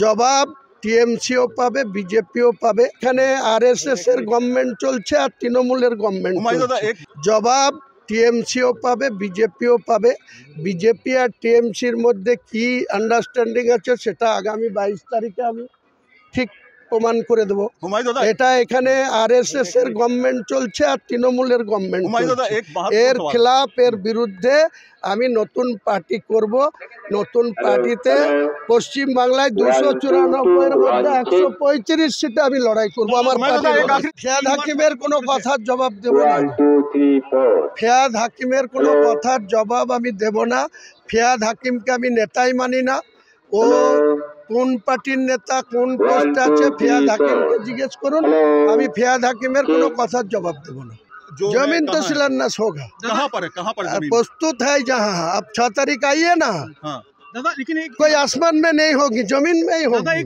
জবাব টিএমসিও পাবে, বিজেপিও পাবে। এখানে আরএসএস এর গভর্নমেন্ট চলছে আর তৃণমূলের গভর্নমেন্ট চলছে। জবাব টিএমসিও পাবে, বিজেপিও পাবে। বিজেপি আর টিএমসির মধ্যে কি আন্ডারস্ট্যান্ডিং আছে সেটা আগামী 22 তারিখে আমি ঠিক প্রমাণ করে দেবো। এটা এখানে আরএসএস এর গভর্নমেন্ট চলছে আর তৃণমূলের গভর্নমেন্ট চলছে। এর খেলাফ, এর বিরুদ্ধে আমি নতুন পার্টি করব। নতুন পার্টিতে পশ্চিম বাংলায় 294-এর মধ্যে 135 সিটে আমি লড়াই করব। আমার ফিয়াদ হাকিমের কোনো কথার জবাব দেব না। ফিয়াদ হাকিমের কোনো কথার জবাব আমি দেব না। ফিয়াদ হাকিমকে আমি নেতাই মানি না। ও কোন পার্টির নেতা, কোন পোস্টে আছে ফিয়াদ হাকিমকে জিজ্ঞেস করুন। আমি ফিয়াদ হাকিমের কোনো কথার জবাব দেব না। जमीन तो शिलान्यास होगा। कहाँ पर प्रस्तुत है जहाँ। अब 6 तारीख आइए ना। दादा लेकिन कोई आसमान में नहीं होगी, जमीन में ही होगी।